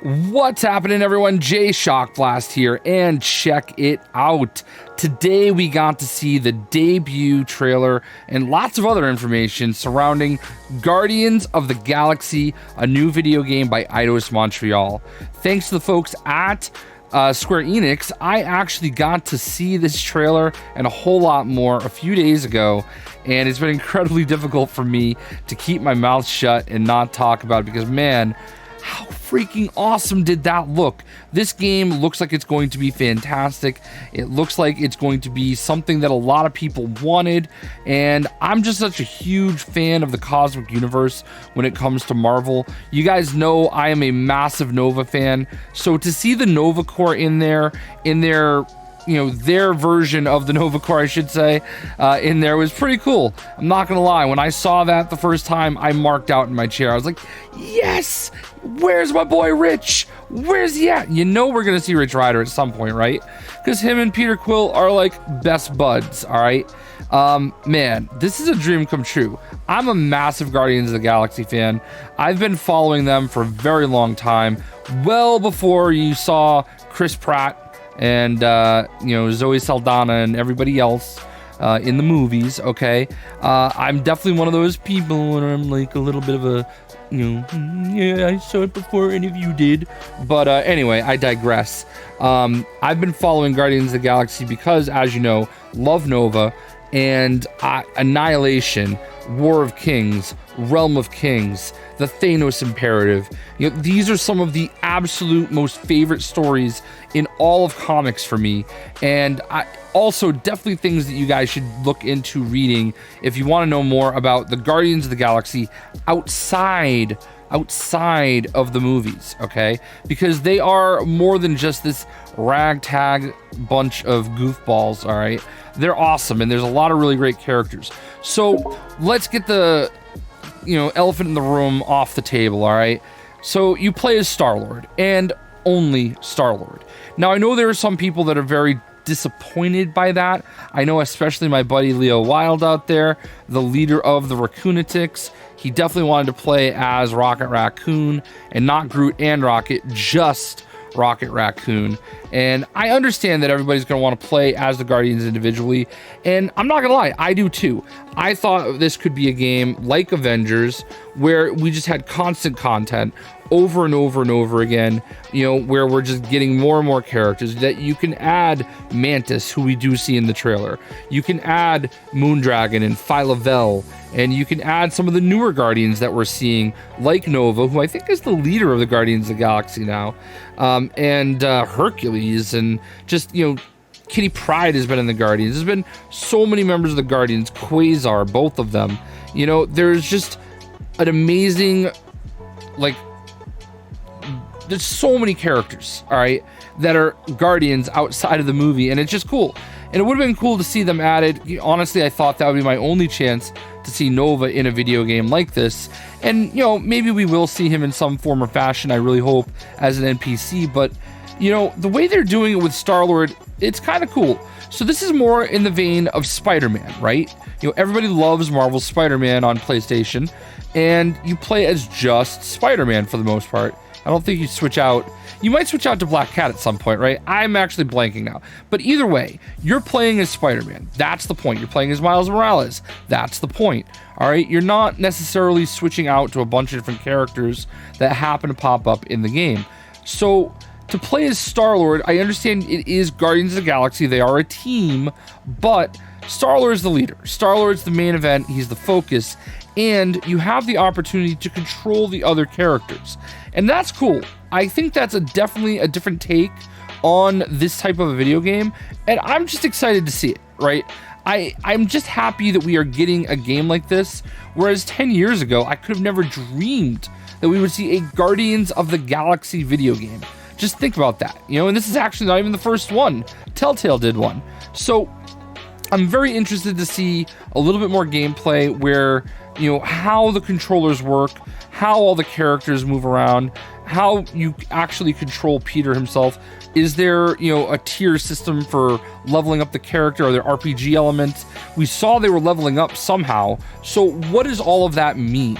What's happening, everyone? JayShockblast here, and check it out. Today we got to see the debut trailer and lots of other information surrounding Guardians of the Galaxy, a new video game by Eidos Montreal. Thanks to the folks at Square Enix, I actually got to see this trailer and a whole lot more a few days ago, and it's been incredibly difficult for me to keep my mouth shut and not talk about it because, man, how freaking awesome did that look? This game looks like it's going to be fantastic. It looks like it's going to be something that a lot of people wanted, and I'm just such a huge fan of the Cosmic Universe when it comes to Marvel. You guys know I am a massive Nova fan, so to see the Nova Corps in their version of the Nova Corps, I should say, in there was pretty cool. I'm not gonna lie, when I saw that the first time, I marked out in my chair. I was like, yes, where's my boy Rich? Where's he at? You know we're gonna see Rich Rider at some point, right? Because him and Peter Quill are like best buds, all right? Man, this is a dream come true. I'm a massive Guardians of the Galaxy fan. I've been following them for a very long time, before you saw Chris Pratt and Zoe Saldana and everybody else in the movies. Okay, I'm definitely one of those people when I'm like a little bit of a yeah, I saw it before any of you did, but anyway, I digress. I've been following Guardians of the Galaxy because, as you know, love Nova and Annihilation, War of Kings, Realm of Kings, the Thanos Imperative. These are some of the absolute most favorite stories in all of comics for me, and also definitely things that you guys should look into reading if you want to know more about the Guardians of the Galaxy outside of the movies, okay? Because they are more than just this ragtag bunch of goofballs, all right? They're awesome, and there's a lot of really great characters. So let's get the elephant in the room off the table, all right? So you play as Star-Lord, and only Star-Lord. Now, I know there are some people that are very disappointed by that. I know especially my buddy Leo Wild out there, the leader of the Raccoonatics. He definitely wanted to play as Rocket Raccoon and not Groot and Rocket, just Rocket Raccoon. And I understand that everybody's going to want to play as the Guardians individually, and I'm not gonna lie, I do too. I thought this could be a game like Avengers where we just had constant content over and over and over again, where we're just getting more and more characters, that you can add Mantis, who we do see in the trailer. You can add Moondragon and Phyla-Vell, and you can add some of the newer Guardians that we're seeing, like Nova, who I think is the leader of the Guardians of the Galaxy now, and Hercules, and just, Kitty Pryde has been in the Guardians. There's been so many members of the Guardians, Quasar, both of them. There's just an amazing, there's so many characters, all right, that are Guardians outside of the movie, and it's just cool. And it would have been cool to see them added. Honestly, I thought that would be my only chance to see Nova in a video game like this. And, maybe we will see him in some form or fashion, I really hope, as an NPC. But, the way they're doing it with Star-Lord, it's kind of cool. So this is more in the vein of Spider-Man, right? Everybody loves Marvel's Spider-Man on PlayStation, and you play as just Spider-Man for the most part. I don't think you switch out. You might switch out to Black Cat at some point, right? I'm actually blanking now. But either way, you're playing as Spider-Man. That's the point. You're playing as Miles Morales. That's the point. All right? You're not necessarily switching out to a bunch of different characters that happen to pop up in the game. So to play as Star-Lord, I understand it is Guardians of the Galaxy. They are a team, but Star-Lord's the leader. Star-Lord's the main event. He's the focus. And you have the opportunity to control the other characters. And that's cool. I think that's definitely a different take on this type of a video game. And I'm just excited to see it, right? I'm just happy that we are getting a game like this. Whereas 10 years ago, I could have never dreamed that we would see a Guardians of the Galaxy video game. Just think about that, and this is actually not even the first one. Telltale did one. So I'm very interested to see a little bit more gameplay where, how the controllers work, how all the characters move around, how you actually control Peter himself. Is there, a tier system for leveling up the character? Are there RPG elements? We saw they were leveling up somehow. So what does all of that mean?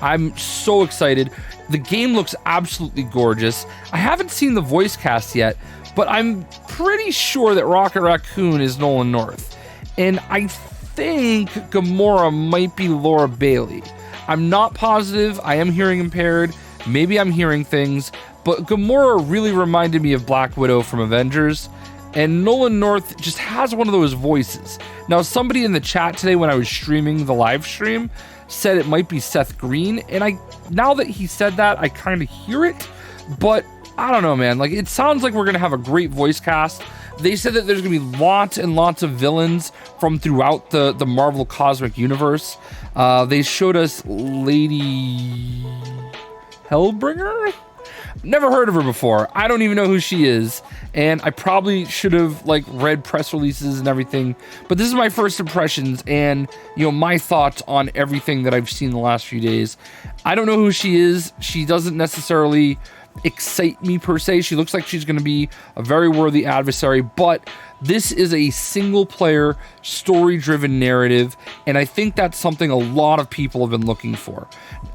I'm so excited. The game looks absolutely gorgeous. I haven't seen the voice cast yet, but I'm pretty sure that Rocket Raccoon is Nolan North. And I think Gamora might be Laura Bailey. I'm not positive. I am hearing impaired. Maybe I'm hearing things. But Gamora really reminded me of Black Widow from Avengers. And Nolan North just has one of those voices. Now, somebody in the chat today when I was streaming the live stream said it might be Seth Green. And now that he said that, I kind of hear it. But I don't know, man. Like, it sounds like we're going to have a great voice cast. They said that there's going to be lots and lots of villains from throughout the Marvel Cosmic Universe. They showed us Lady Hellbringer? Never heard of her before. I don't even know who she is. And I probably should have read press releases and everything. But this is my first impressions and, my thoughts on everything that I've seen the last few days. I don't know who she is. She doesn't necessarily excite me per se. She looks like she's going to be a very worthy adversary, but this is a single player story driven narrative, and I think that's something a lot of people have been looking for.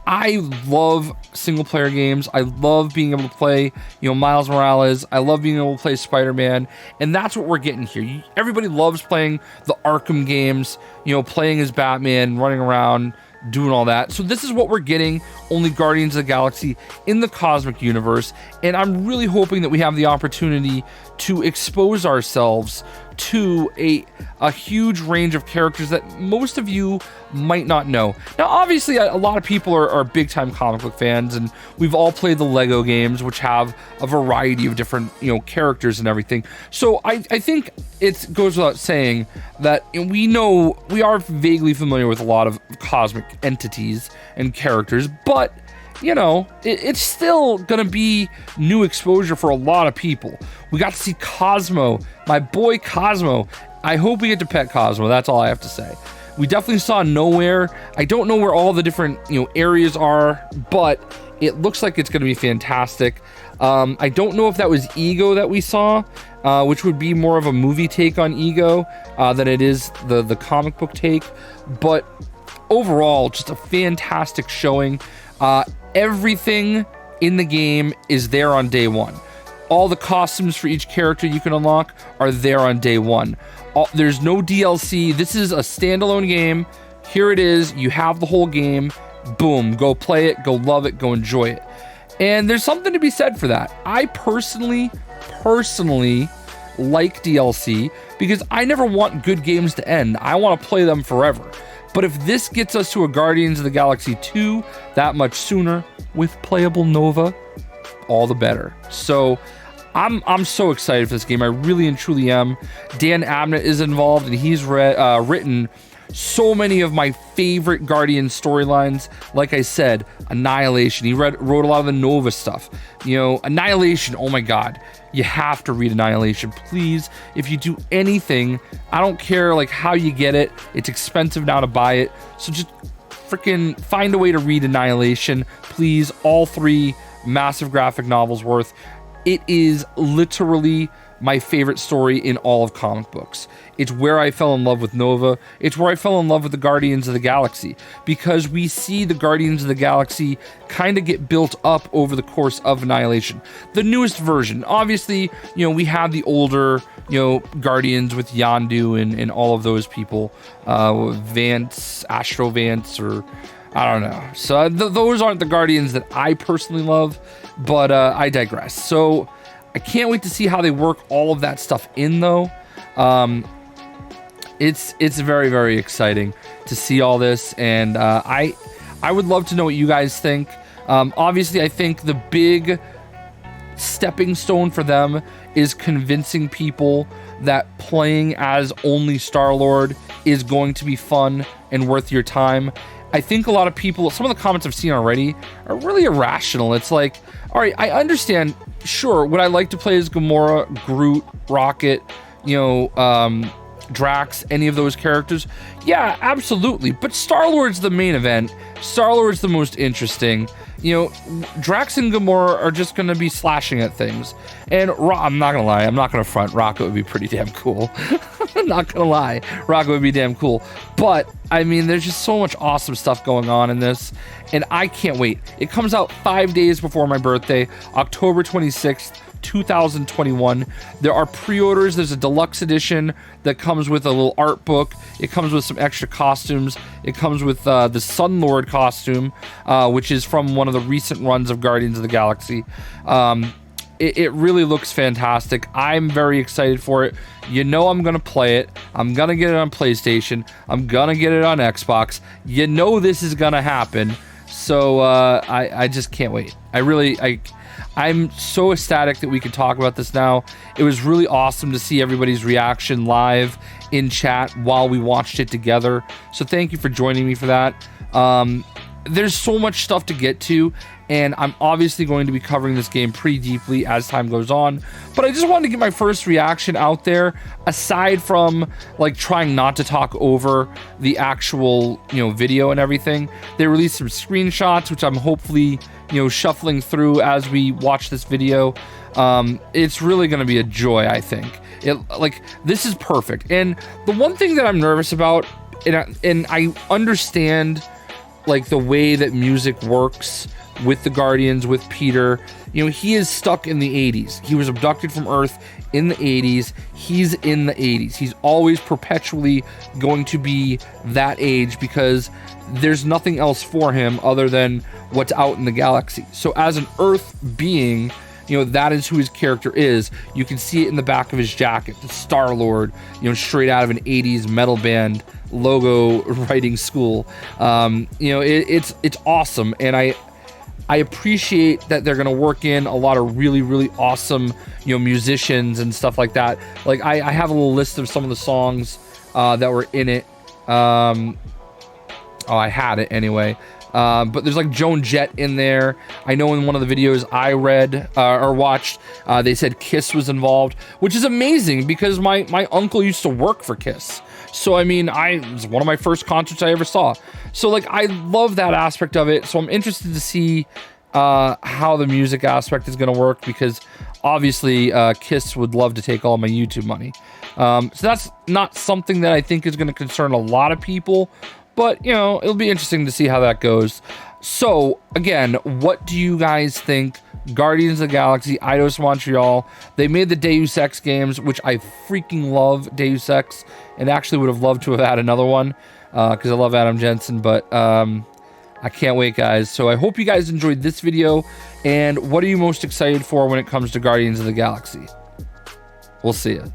I love single player games. I love being able to play Miles Morales. I love being able to play Spider-Man, and that's what we're getting here. Everybody loves playing the Arkham games, playing as Batman, running around, doing all that. So this is what we're getting, only Guardians of the Galaxy in the Cosmic Universe, and I'm really hoping that we have the opportunity to expose ourselves to a huge range of characters that most of you might not know. Now, obviously, a lot of people are big-time comic book fans, and we've all played the Lego games, which have a variety of different, characters and everything. So I think it goes without saying that we are vaguely familiar with a lot of cosmic entities and characters, but it's still gonna be new exposure for a lot of people. We got to see Cosmo, my boy Cosmo. I hope we get to pet Cosmo. That's all I have to say. We definitely saw Nowhere. I don't know where all the different areas are, but it looks like it's gonna be fantastic. I don't know if that was Ego that we saw, which would be more of a movie take on Ego than it is the comic book take. But overall, just a fantastic showing. Everything in the game is there on day one. All the costumes for each character you can unlock are there on day one. There's no DLC. This is a standalone game. Here it is. You have the whole game. Boom. Go play it. Go love it. Go enjoy it. And there's something to be said for that. I personally like DLC because I never want good games to end. I want to play them forever. But if this gets us to a Guardians of the Galaxy 2 that much sooner with playable Nova, all the better. So I'm so excited for this game. I really and truly am. Dan Abnett is involved, and he's written so many of my favorite Guardians storylines. Like I said, Annihilation. He wrote a lot of the Nova stuff. Annihilation, oh my god. You have to read Annihilation, please. If you do anything, I don't care how you get it. It's expensive now to buy it. So just freaking find a way to read Annihilation, please. All 3 massive graphic novels worth. It is literally my favorite story in all of comic books. It's where I fell in love with Nova. It's where I fell in love with the Guardians of the Galaxy, because we see the Guardians of the Galaxy kind of get built up over the course of Annihilation. The newest version, obviously, we have the older, Guardians with Yondu and all of those people, Vance, Astro Vance, or I don't know. So those aren't the Guardians that I personally love, but I digress. So I can't wait to see how they work all of that stuff in, though. It's very, very exciting to see all this, and I would love to know what you guys think. Obviously, I think the big stepping stone for them is convincing people that playing as only Star-Lord is going to be fun and worth your time. I think a lot of people, some of the comments I've seen already are really irrational. It's like, all right, I understand. Sure, would I like to play as Gamora, Groot, Rocket, Drax, any of those characters, yeah, absolutely. But Star-Lord's the main event. Star-Lord's the most interesting. You know, Drax and Gamora are just going to be slashing at things. And I'm not going to lie, I'm not going to front. Rocket would be pretty damn cool. I'm not going to lie. Rocket would be damn cool. But, I mean, there's just so much awesome stuff going on in this. And I can't wait. It comes out 5 days before my birthday, October 26th. 2021. There are pre-orders. There's a deluxe edition that comes with a little art book. It comes with some extra costumes. It comes with the Sun Lord costume, which is from one of the recent runs of Guardians of the Galaxy. It really looks fantastic. I'm very excited for it. You know I'm going to play it. I'm going to get it on PlayStation. I'm going to get it on Xbox. You know this is going to happen. So I just can't wait. I'm so ecstatic that we can talk about this now. It was really awesome to see everybody's reaction live in chat while we watched it together. So thank you for joining me for that. There's so much stuff to get to, and I'm obviously going to be covering this game pretty deeply as time goes on. But I just wanted to get my first reaction out there, aside from like trying not to talk over the actual, you know, video and everything. They released some screenshots, which I'm hopefully, you know, shuffling through as we watch this video. It's really going to be a joy, I think. This is perfect. And the one thing that I'm nervous about, and I understand like the way that music works with the Guardians, with Peter, you know, he is stuck in the 80s. He was abducted from Earth in the 80s. He's in the 80s. He's always perpetually going to be that age because there's nothing else for him other than what's out in the galaxy. So as an Earth being, you know, that is who his character is. You can see it in the back of his jacket, the Star-Lord, you know, straight out of an 80s metal band logo writing school. You know, it's awesome, and I appreciate that they're gonna work in a lot of really, really awesome, you know, musicians and stuff like that. Like I have a little list of some of the songs that were in it. Oh, I had it anyway. But there's like Joan Jett in there. I know in one of the videos I read or watched, they said Kiss was involved, which is amazing because my uncle used to work for Kiss. So, I mean, it was one of my first concerts I ever saw. So, like, I love that aspect of it. So I'm interested to see how the music aspect is going to work because obviously Kiss would love to take all my YouTube money. So that's not something that I think is going to concern a lot of people. But, you know, it'll be interesting to see how that goes. So, again, what do you guys think? Guardians of the Galaxy, Eidos Montreal. They made the Deus Ex games, which I freaking love Deus Ex. And actually would have loved to have had another one. Because I love Adam Jensen. But I can't wait, guys. So I hope you guys enjoyed this video. And what are you most excited for when it comes to Guardians of the Galaxy? We'll see you.